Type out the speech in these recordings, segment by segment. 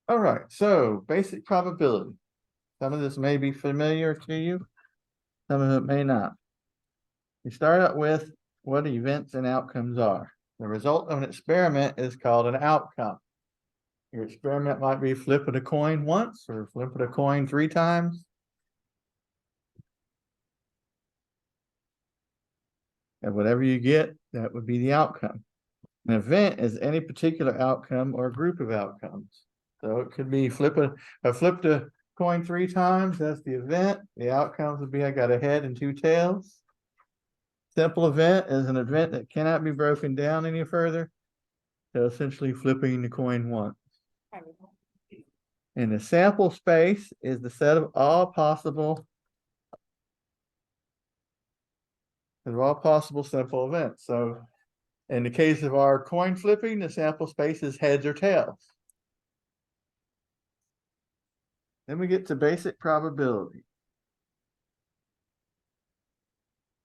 All right, so basic probability. Some of this may be familiar to you, some of it may not. We start out with what events and outcomes are. The result of an experiment is called an outcome. Your experiment might be flipping a coin once or flipping a coin 3 times. And whatever you get, that would be the outcome. An event is any particular outcome or group of outcomes. So it could be I flipped a coin 3 times, that's the event. The outcomes would be I got a head and 2 tails. Simple event is an event that cannot be broken down any further. So essentially flipping the coin once. And the sample space is the set of all possible simple events. So in the case of our coin flipping, the sample space is heads or tails. Then we get to basic probability.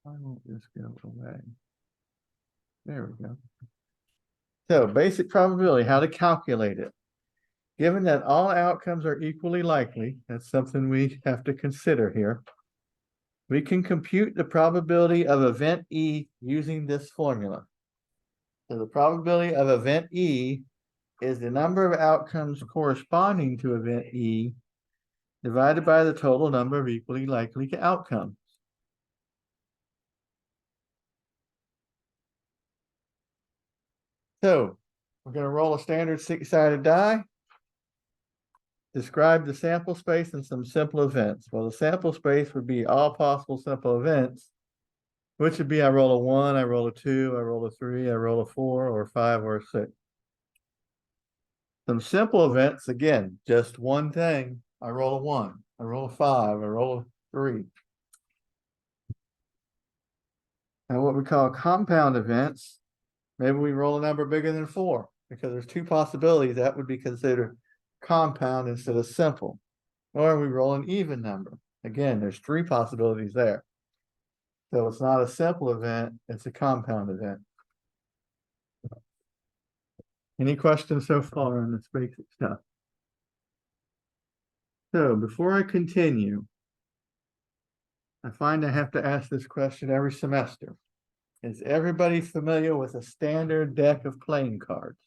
Why won't this go away? There we go. So basic probability, how to calculate it. Given that all outcomes are equally likely, that's something we have to consider here. We can compute the probability of event E using this formula. So the probability of event E is the number of outcomes corresponding to event E divided by the total number of equally likely outcomes. So we're going to roll a standard 6-sided die. Describe the sample space and some simple events. Well, the sample space would be all possible simple events, which would be I roll a 1, I roll a 2, I roll a 3, I roll a 4, or 5, or 6. Some simple events, again, just one thing. I roll a 1, I roll a 5, I roll a 3. And what we call compound events, maybe we roll a number bigger than 4, because there's 2 possibilities that would be considered compound instead of simple. Or we roll an even number. Again, there's 3 possibilities there. So it's not a simple event, it's a compound event. Any questions so far on this basic stuff? So before I continue, I find I have to ask this question every semester. Is everybody familiar with a standard deck of playing cards?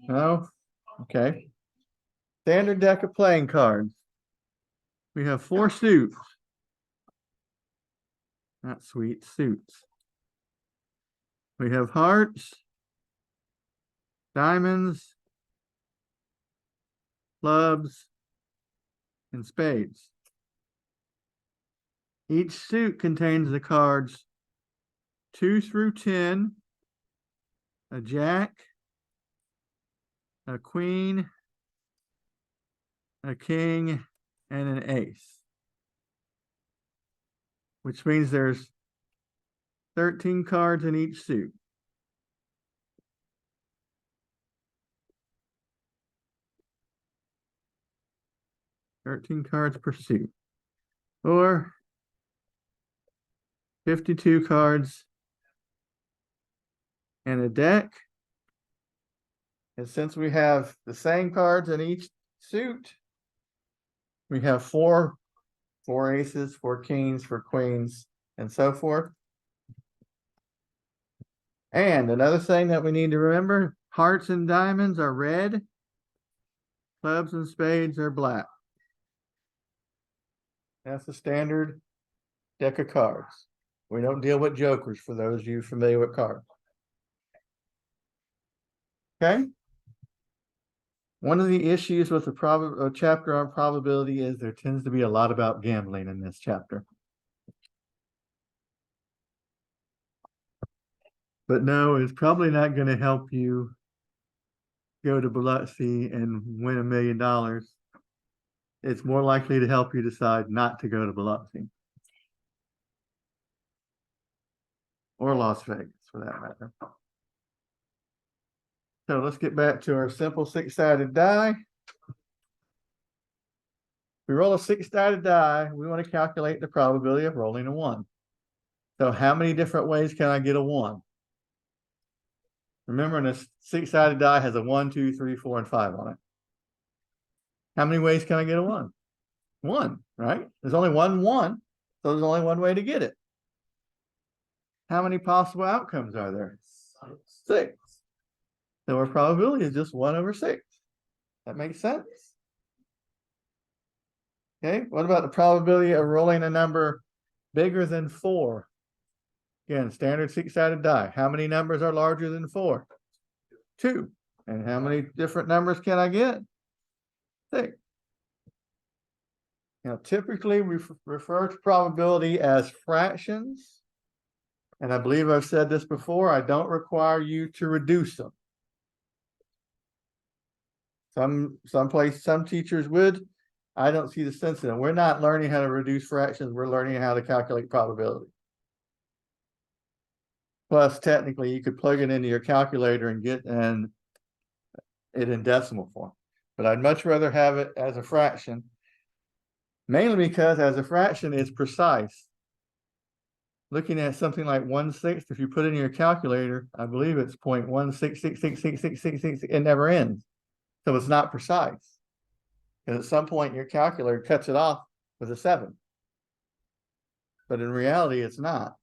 No? Okay. Standard deck of playing cards. We have 4 suits. Not sweet, suits. We have hearts, diamonds, clubs, and spades. Each suit contains the cards 2 through 10, a jack, a queen, a king, and an ace. Which means there's 13 cards in each suit. $13 cards per suit. Or 52 cards in a deck. And since we have the same cards in each suit, we have 4 aces, 4 kings, 4 queens, and so forth. And another thing that we need to remember, hearts and diamonds are red, clubs and spades are black. That's the standard deck of cards. We don't deal with jokers for those of you familiar with cards. Okay. One of the issues with the chapter on probability is there tends to be a lot about gambling in this chapter. But no, it's probably not going to help you go to Biloxi and win $1 million. It's more likely to help you decide not to go to Biloxi. Or Las Vegas, for that matter. So let's get back to our simple 6-sided die. We roll a 6-sided die. We want to calculate the probability of rolling a 1. So how many different ways can I get a 1? Remember, this six-sided die has a 1, 2, 3, 4, and 5 on it. How many ways can I get a 1? 1, right? There's only one 1, so there's only one way to get it. How many possible outcomes are there? 6. So our probability is just 1/6. That makes sense? Okay, what about the probability of rolling a number bigger than 4? Again, standard six-sided die. How many numbers are larger than 4? 2. And how many different numbers can I get? 6. Now, typically we refer to probability as fractions. And I believe I've said this before, I don't require you to reduce them. Some teachers would. I don't see the sense in it. We're not learning how to reduce fractions. We're learning how to calculate probability. Plus, technically, you could plug it into your calculator and get it in decimal form. But I'd much rather have it as a fraction, mainly because as a fraction, it's precise. Looking at something like 1/6, if you put it in your calculator, I believe it's 0.1666666. It never ends. So it's not precise. Because at some point your calculator cuts it off with a 7. But in reality, it's not.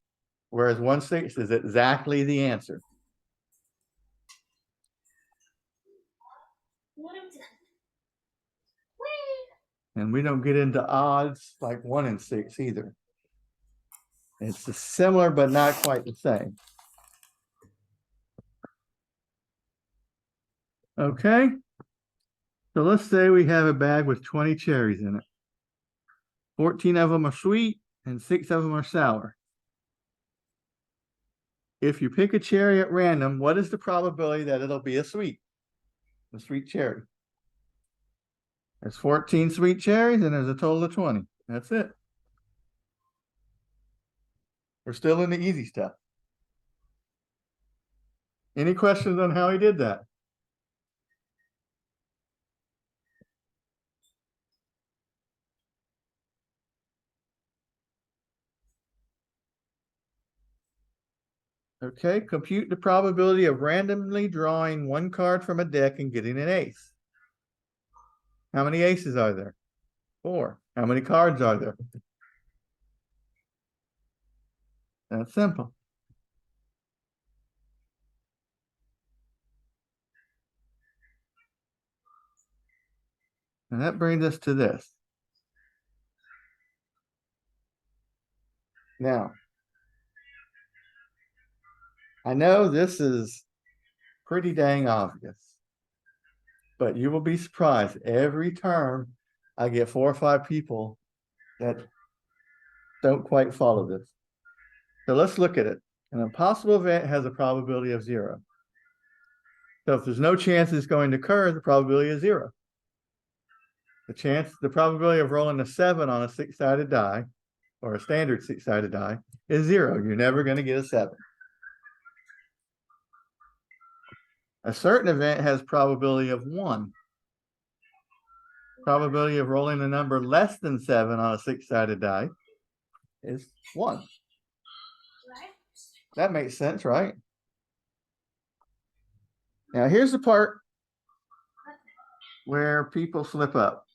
Whereas 1/6 is exactly the answer. And we don't get into odds like 1 in 6 either. It's similar, but not quite the same. Okay. So let's say we have a bag with 20 cherries in it. 14 of them are sweet and 6 of them are sour. If you pick a cherry at random, what is the probability that it'll be a sweet cherry? There's 14 sweet cherries and there's a total of 20. That's it. We're still in the easy stuff. Any questions on how he did that? Okay, compute the probability of randomly drawing one card from a deck and getting an ace. How many aces are there? 4. How many cards are there? That's simple. And that brings us to this. Now, I know this is pretty dang obvious, but you will be surprised. Every term, I get 4 or 5 people that don't quite follow this. So let's look at it. An impossible event has a probability of 0. So if there's no chance it's going to occur, the probability is 0. The probability of rolling a 7 on a six-sided die, or a standard six-sided die, is 0. You're never going to get a 7. A certain event has probability of 1. Probability of rolling a number less than 7 on a six-sided die is 1. That makes sense, right? Now here's the part where people slip up.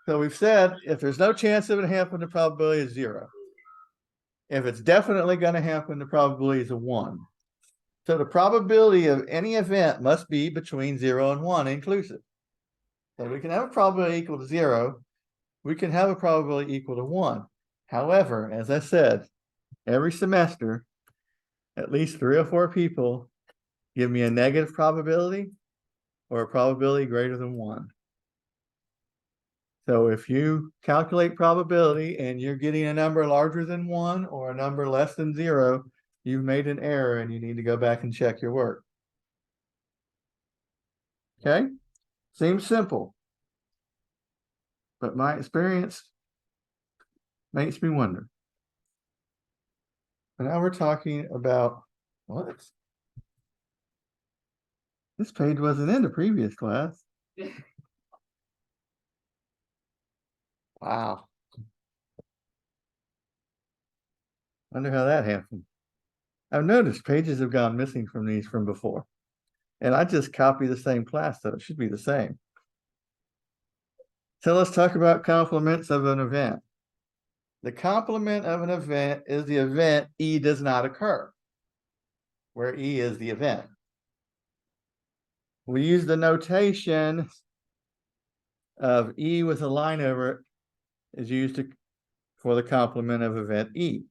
So we've said if there's no chance of it happening, the probability is 0. If it's definitely going to happen, the probability is a 1. So the probability of any event must be between 0 and 1 inclusive. So we can have a probability equal to 0. We can have a probability equal to 1. However, as I said, every semester, at least 3 or 4 people give me a negative probability or a probability greater than 1. So if you calculate probability and you're getting a number larger than 1 or a number less than 0, you've made an error and you need to go back and check your work. Okay? Seems simple, but my experience makes me wonder. And now we're talking about what? This page wasn't in the previous class. Wow. Wonder how that happened. I've noticed pages have gone missing from these from before. And I just copy the same class, so it should be the same. So let's talk about complements of an event. The complement of an event is the event E does not occur, where E is the event. We use the notation of E with a line over it is used for the complement of event E.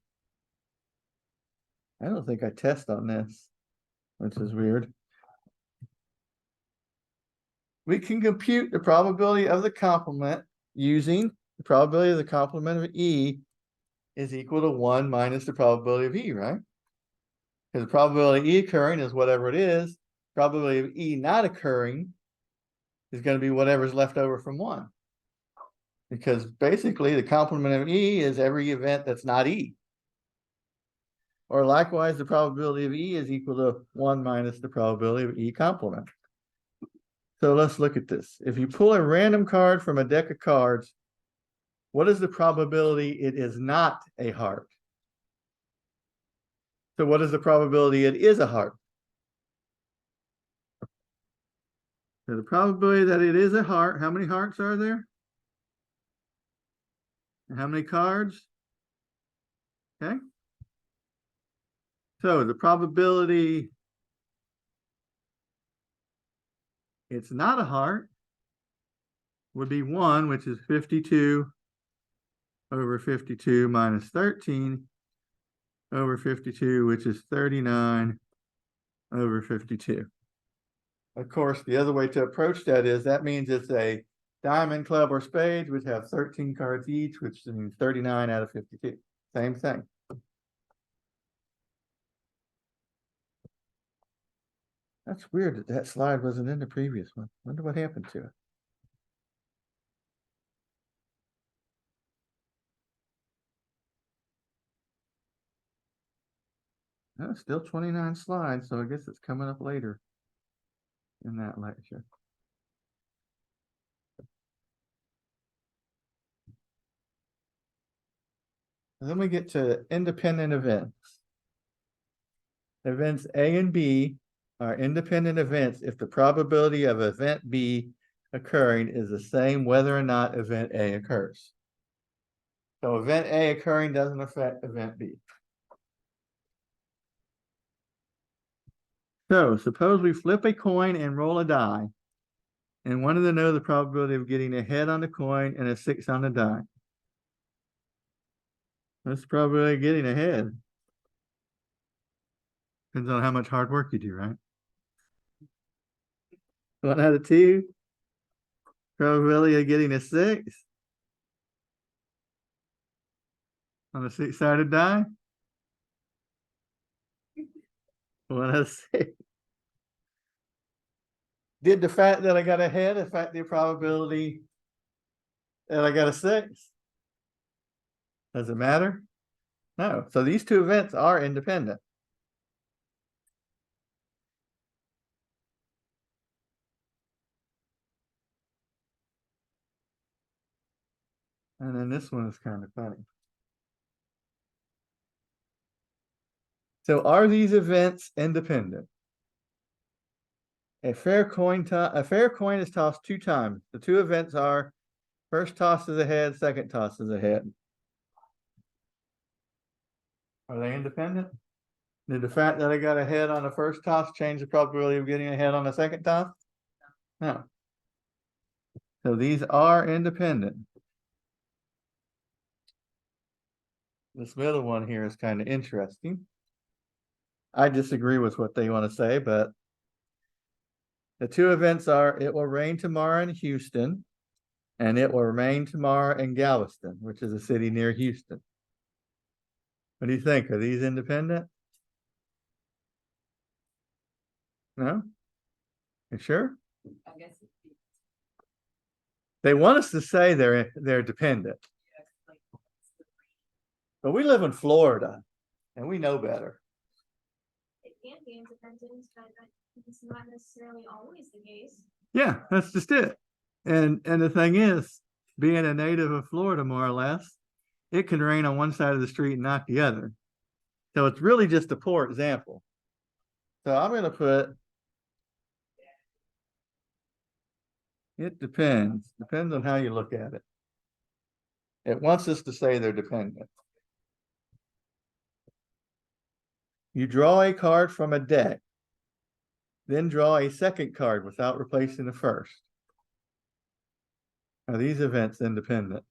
I don't think I test on this, which is weird. We can compute the probability of the complement using the probability of the complement of E is equal to 1 minus the probability of E, right? Because the probability of E occurring is whatever it is. Probability of E not occurring is going to be whatever's left over from 1. Because basically the complement of E is every event that's not E. Or likewise, the probability of E is equal to 1 minus the probability of E complement. So let's look at this. If you pull a random card from a deck of cards, what is the probability it is not a heart? So what is the probability it is a heart? So the probability that it is a heart, how many hearts are there? And how many cards? Okay. So the probability it's not a heart would be 1, which is 52 over 52 minus 13 over 52, which is 39 over 52. Of course, the other way to approach that is that means it's a diamond, club, or spades, which have 13 cards each, which means 39 out of 52. Same thing. That's weird that that slide wasn't in the previous one. Wonder what happened to it. Oh, still 29 slides, so I guess it's coming up later in that lecture. And then we get to independent events. Events A and B are independent events if the probability of event B occurring is the same whether or not event A occurs. So event A occurring doesn't affect event B. So suppose we flip a coin and roll a die and wanted to know the probability of getting a head on the coin and a 6 on the die. What's the probability of getting a head? Depends on how much hard work you do, right? 1 out of 2. Probability of getting a 6 on a 6-sided die. 1 out of 6. Did the fact that I got a head affect the probability that I got a 6? Does it matter? No. So these two events are independent. And then this one is kind of funny. So are these events independent? A fair coin is tossed 2 times. The 2 events are first toss is a head, second toss is a head. Are they independent? Did the fact that I got a head on the first toss change the probability of getting a head on the second toss? No. So these are independent. This middle one here is kind of interesting. I disagree with what they want to say, but the 2 events are it will rain tomorrow in Houston and it will rain tomorrow in Galveston, which is a city near Houston. What do you think? Are these independent? No? You sure? I guess They want us to say they're dependent. But we live in Florida and we know better. it can be independent, but it's not necessarily always the case. Yeah, that's just it. And the thing is, being a native of Florida, more or less, it can rain on one side of the street and not the other. So it's really just a poor example. So I'm going to put, it depends on how you look at it. It wants us to say they're dependent. You draw a card from a deck, then draw a second card without replacing the first. Are these events independent?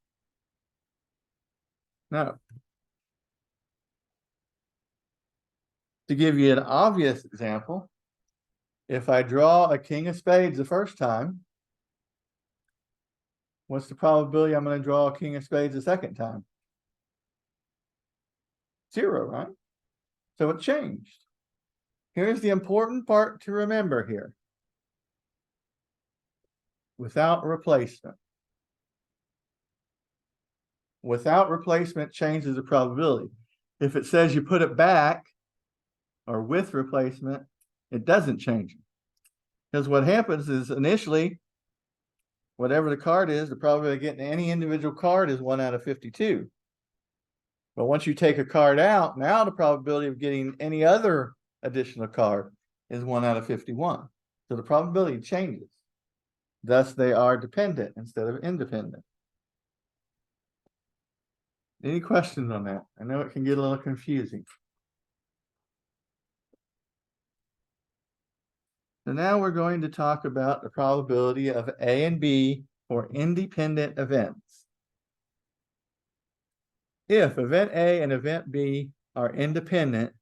No. To give you an obvious example, if I draw a king of spades the first time, what's the probability I'm going to draw a king of spades the second time? 0, right? So it changed. Here's the important part to remember here. Without replacement. Without replacement changes the probability. If it says you put it back or with replacement, it doesn't change it. Because what happens is initially, whatever the card is, the probability of getting any individual card is 1 out of 52. But once you take a card out, now the probability of getting any other additional card is 1 out of 51. So the probability changes. Thus, they are dependent instead of independent. Any questions on that? I know it can get a little confusing. So now we're going to talk about the probability of A and B for independent events. If event A and event B are independent,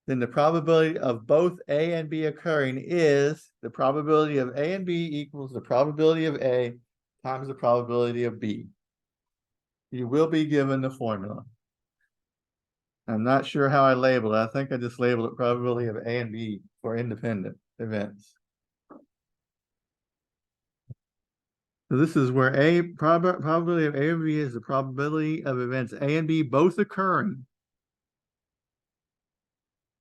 then the probability of both A and B occurring is the probability of A and B equals the probability of A times the probability of B. You will be given the formula. I'm not sure how I labeled it. I think I just labeled it probability of A and B for independent events. So this is where probability of A and B is the probability of events A and B both occurring.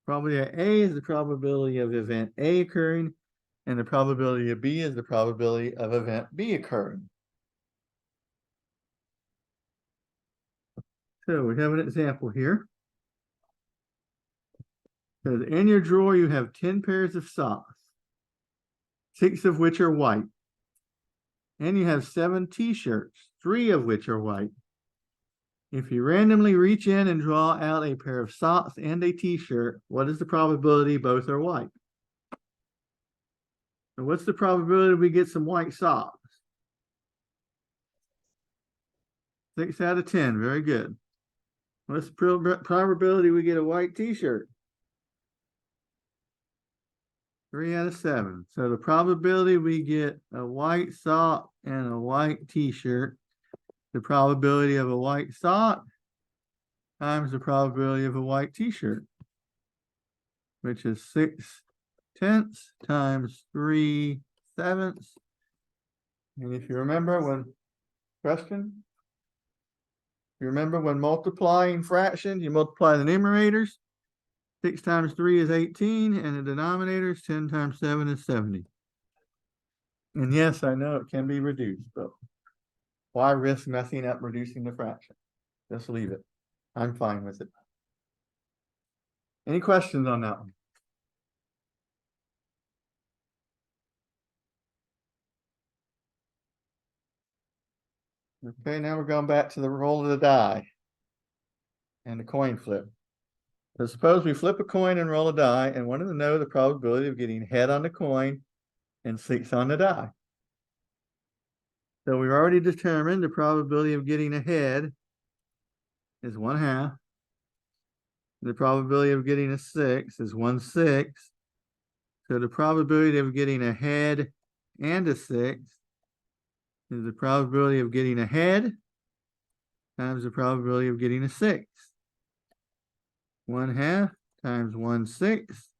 Probability of A is the probability of event A occurring, and the probability of B is the probability of event B occurring. So we have an example here. So in your drawer, you have 10 pairs of socks, 6 of which are white. And you have 7 t-shirts, 3 of which are white. If you randomly reach in and draw out a pair of socks and a t-shirt, what is the probability both are white? So what's the probability we get some white socks? 6 out of 10, very good. What's the probability we get a white t-shirt? 3 out of 7. So the probability we get a white sock and a white t-shirt, the probability of a white sock times the probability of a white t-shirt, which is 6/10 times 3/7. And if you remember when multiplying fractions, you multiply the numerators. 6 times 3 is 18, and the denominator is 10 times 7 is 70. And yes, I know it can be reduced, but why risk messing up reducing the fraction? Just leave it. I'm fine with it. Any questions on that one? Okay, now we're going back to the roll of the die and the coin flip. So suppose we flip a coin and roll a die and wanted to know the probability of getting head on the coin and 6 on the die. So we've already determined the probability of getting a head is 1/2. The probability of getting a 6 is 1/6. So the probability of getting a head and a 6 is the probability of getting a head times the probability of getting a 6. 1/2 times 1/6.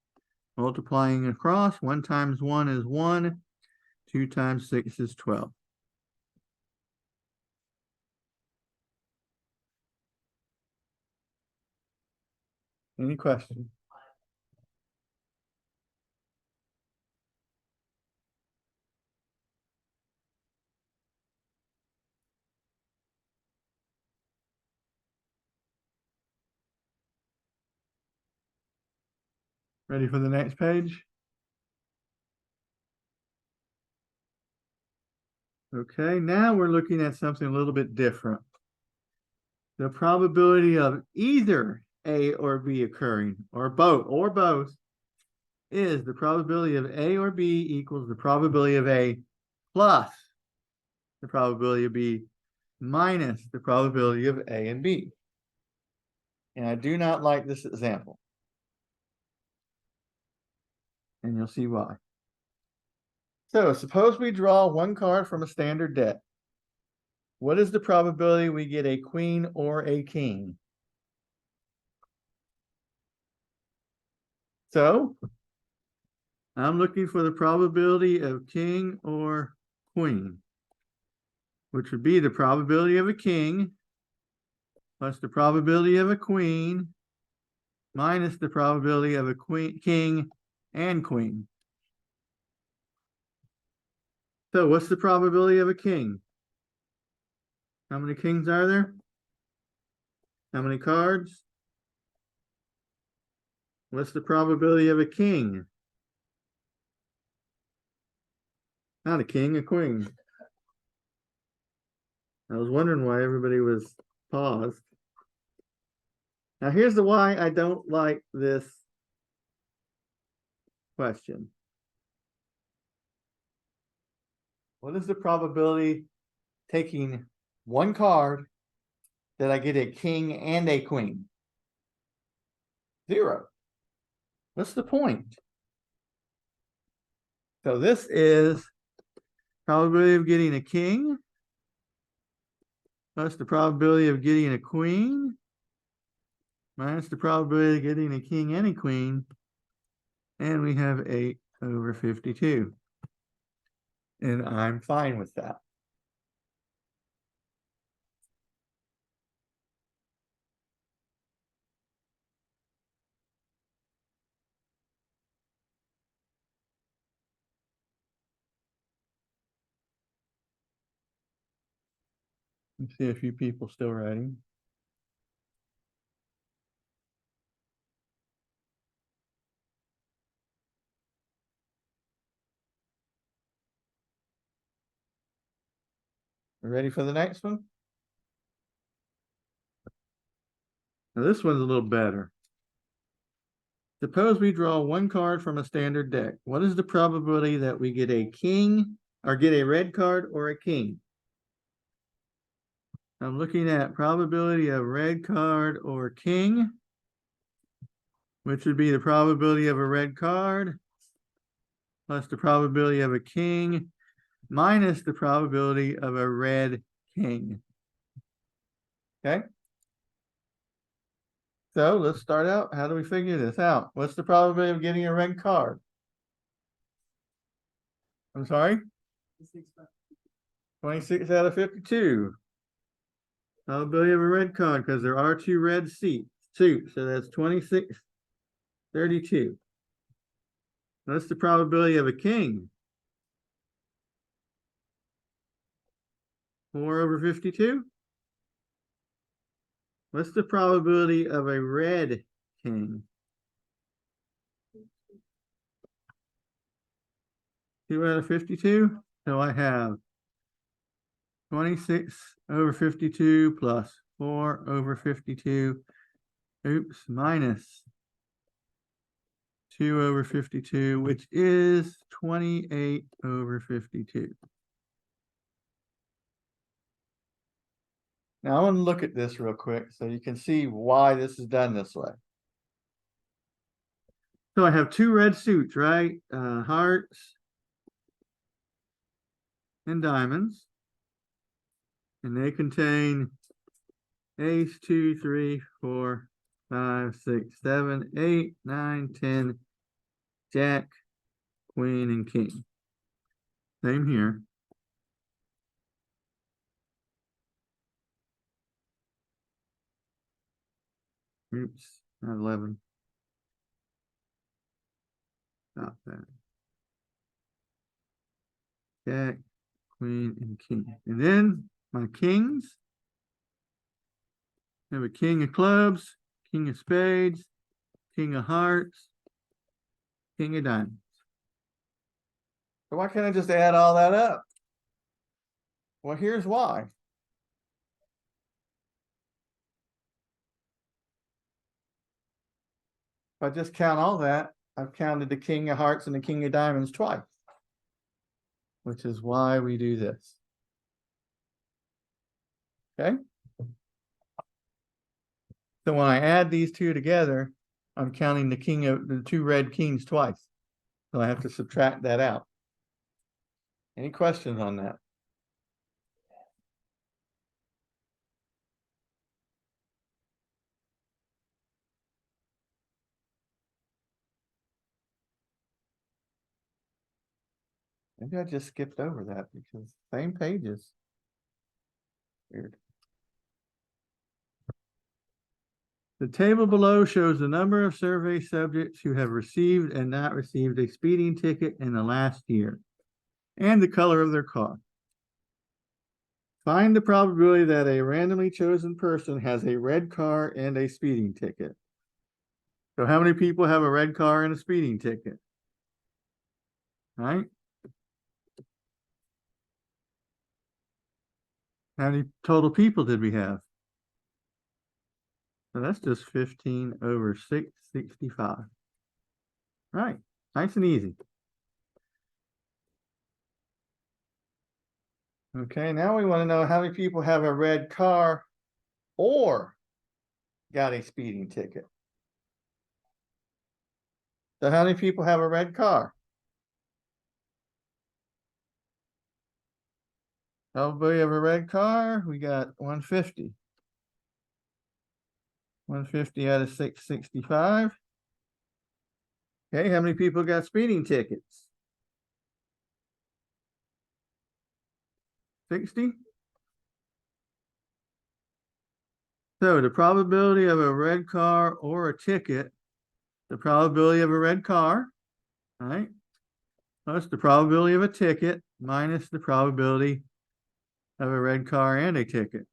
Multiplying across, 1 times 1 is 1. 2 times 6 is 12. Any questions? Ready for the next page? Okay, now we're looking at something a little bit different. The probability of either A or B occurring, or both, is the probability of A or B equals the probability of A plus the probability of B minus the probability of A and B. And I do not like this example. And you'll see why. So suppose we draw one card from a standard deck. What is the probability we get a queen or a king? So I'm looking for the probability of king or queen, which would be the probability of a king plus the probability of a queen minus the probability of a king and queen. So what's the probability of a king? How many kings are there? How many cards? What's the probability of a king? Not a king, a queen. I was wondering why everybody was paused. Now here's the why I don't like this question. What is the probability taking one card that I get a king and a queen? 0. What's the point? So this is probability of getting a king plus the probability of getting a queen minus the probability of getting a king and a queen. And we have 8 over 52. And I'm fine with that. Let's see a few people still writing. Ready for the next one? Now this one's a little better. Suppose we draw one card from a standard deck. What is the probability that we get a king or get a red card or a king? I'm looking at probability of red card or king, which would be the probability of a red card plus the probability of a king minus the probability of a red king. Okay. So let's start out. How do we figure this out? What's the probability of getting a red card? I'm sorry? 26 out of 52. Probability of a red card because there are 2 red suits. So that's 26, 32. What's the probability of a king? 4 over 52. What's the probability of a red king? 2 out of 52. So I have 26 over 52 plus 4 over 52. Oops, minus 2 over 52, which is 28 over 52. Now I want to look at this real quick so you can see why this is done this way. So I have 2 red suits, right? Hearts and diamonds. And they contain ace, 2, 3, 4, 5, 6, 7, 8, 9, 10, jack, queen, and king. Same here. Oops, not 11. Stop that. Jack, queen, and king. And then my kings. I have a king of clubs, king of spades, king of hearts, king of diamonds. So why can't I just add all that up? Well, here's why. If I just count all that, I've counted the king of hearts and the king of diamonds twice, which is why we do this. Okay. So when I add these two together, I'm counting the king of the two red kings twice. So I have to subtract that out. Any questions on that? Maybe I just skipped over that because same pages. Weird. The table below shows the number of survey subjects who have received and not received a speeding ticket in the last year, and the color of their car. Find the probability that a randomly chosen person has a red car and a speeding ticket. So how many people have a red car and a speeding ticket? Right? How many total people did we have? So that's just 15 over 665. Right, nice and easy. Okay, now we want to know how many people have a red car or got a speeding ticket. So how many people have a red car? Probability of a red car, we got 150. 150 out of 665. Okay, how many people got speeding tickets? 60. So the probability of a red car or a ticket, the probability of a red car, right? Plus the probability of a ticket minus the probability of a red car and a ticket.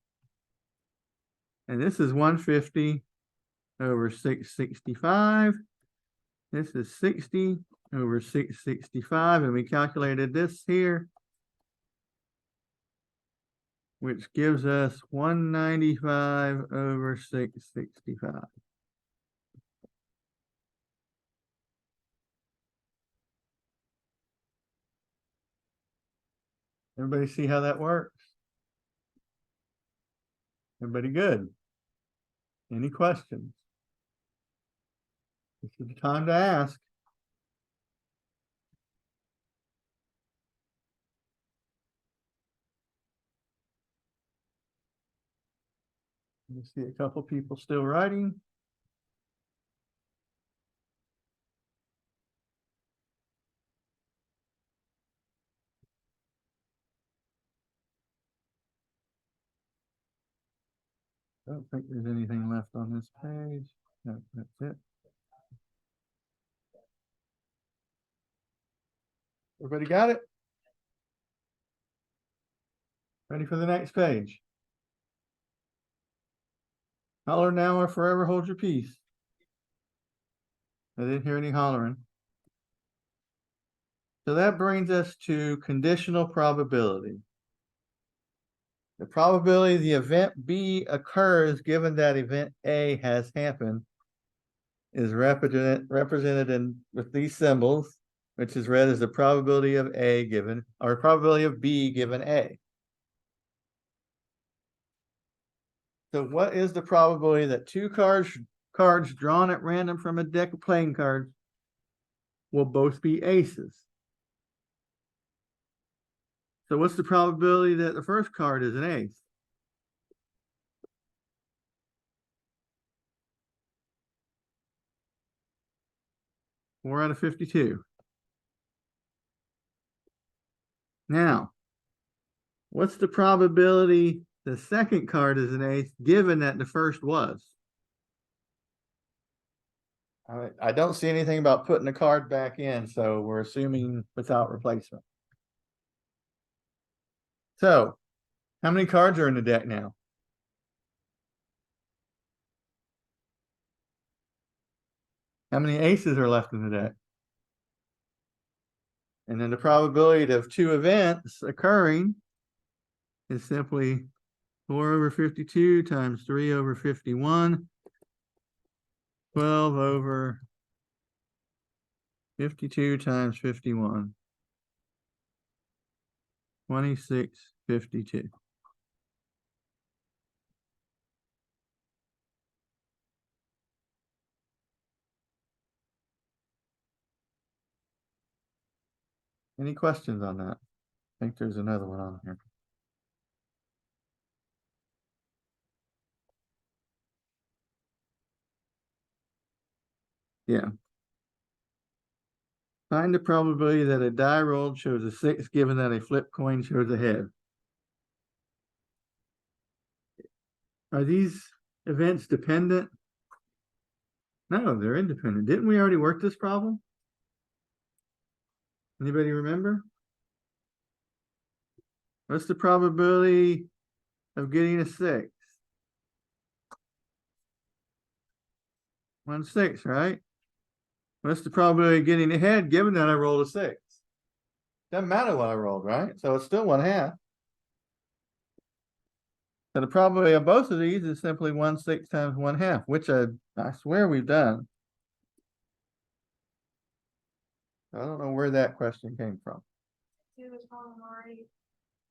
And this is 150 over 665. This is 60 over 665. And we calculated this here, which gives us 195 over 665. Everybody see how that works? Everybody good? Any questions? This is the time to ask. You see a couple people still writing. I don't think there's anything left on this page. No, that's it. Everybody got it? Ready for the next page? Holler now or forever hold your peace. I didn't hear any hollering. So that brings us to conditional probability. The probability the event B occurs given that event A has happened is represented in with these symbols, which is read as the probability of A given, or probability of B given A. So what is the probability that two cards drawn at random from a deck of playing cards will both be aces? So what's the probability that the first card is an ace? Four out of 52. Now, what's the probability the second card is an ace given that the first was? I don't see anything about putting the card back in, so we're assuming without replacement. So, how many cards are in the deck now? How many aces are left in the deck? And then the probability of two events occurring is simply 4 over 52 times 3 over 51, 12 over 52 times 51, 2652. Any questions on that? I think there's another one on here. Yeah. Find the probability that a die rolled shows a 6 given that a flip coin shows a head. Are these events dependent? No, they're independent. Didn't we already work this problem? Anybody remember? What's the probability of getting a 6? 1/6, right? What's the probability of getting ahead given that I rolled a 6? Doesn't matter what I rolled, right? So it's still 1/2. So the probability of both of these is simply 1/6 times 1/2, which I swear we've done. I don't know where that question came from. Do the column already.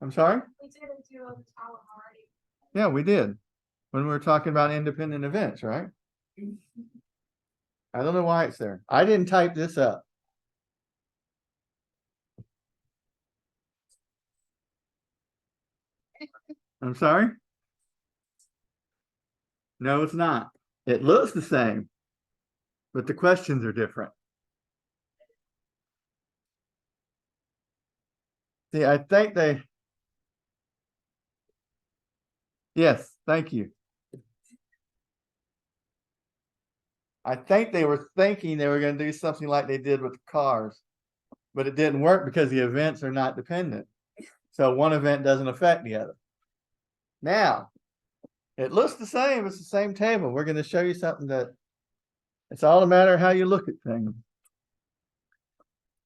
I'm sorry? We did it do the column already. Yeah, we did. When we were talking about independent events, right? I don't know why it's there. I didn't type this up. I'm sorry? No, it's not. It looks the same, but the questions are different. See, I think they. Yes, thank you. I think they were thinking they were going to do something like they did with the cars, but it didn't work because the events are not dependent. So one event doesn't affect the other. Now, it looks the same. It's the same table. We're going to show you something that it's all a matter of how you look at things.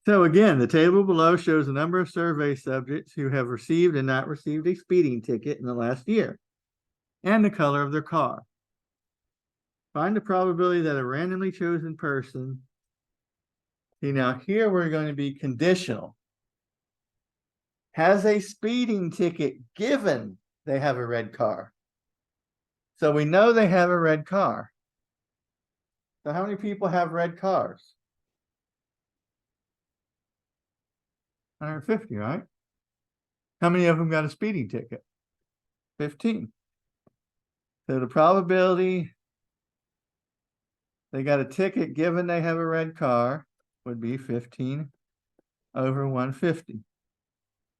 So again, the table below shows the number of survey subjects who have received and not received a speeding ticket in the last year, and the color of their car. Find the probability that a randomly chosen person. See, now here we're going to be conditional. Has a speeding ticket given they have a red car. So we know they have a red car. So how many people have red cars? 150, right? How many of them got a speeding ticket? 15. So the probability they got a ticket given they have a red car would be 15 over 150.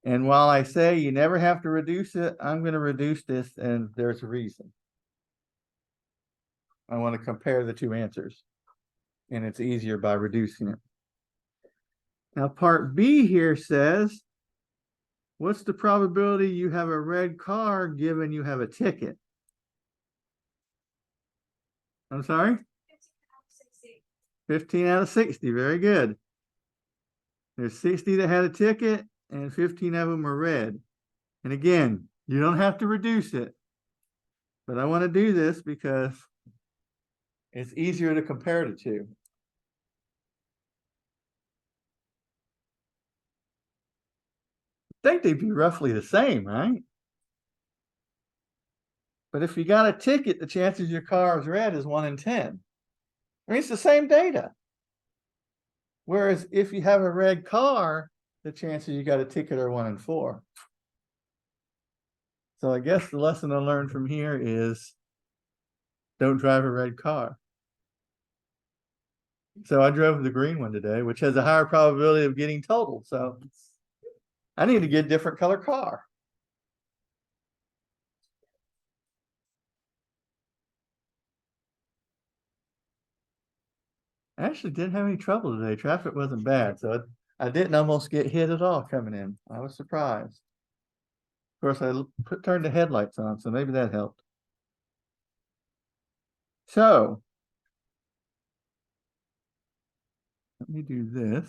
And while I say you never have to reduce it, I'm going to reduce this, and there's a reason. I want to compare the two answers, and it's easier by reducing it. Now, part B here says, what's the probability you have a red car given you have a ticket? I'm sorry? 15 out of 60. Very good. There's 60 that had a ticket, and 15 of them are red. And again, you don't have to reduce it, but I want to do this because it's easier to compare the two. I think they'd be roughly the same, right? But if you got a ticket, the chances your car is red is 1 in 10. I mean, it's the same data. Whereas if you have a red car, the chances you got a ticket are 1 in 4. So I guess the lesson I learned from here is don't drive a red car. So I drove the green one today, which has a higher probability of getting totaled. So I need to get a different color car. I actually didn't have any trouble today. Traffic wasn't bad, so I didn't almost get hit at all coming in. I was surprised. Of course, I turned the headlights on, so maybe that helped. So let me do this.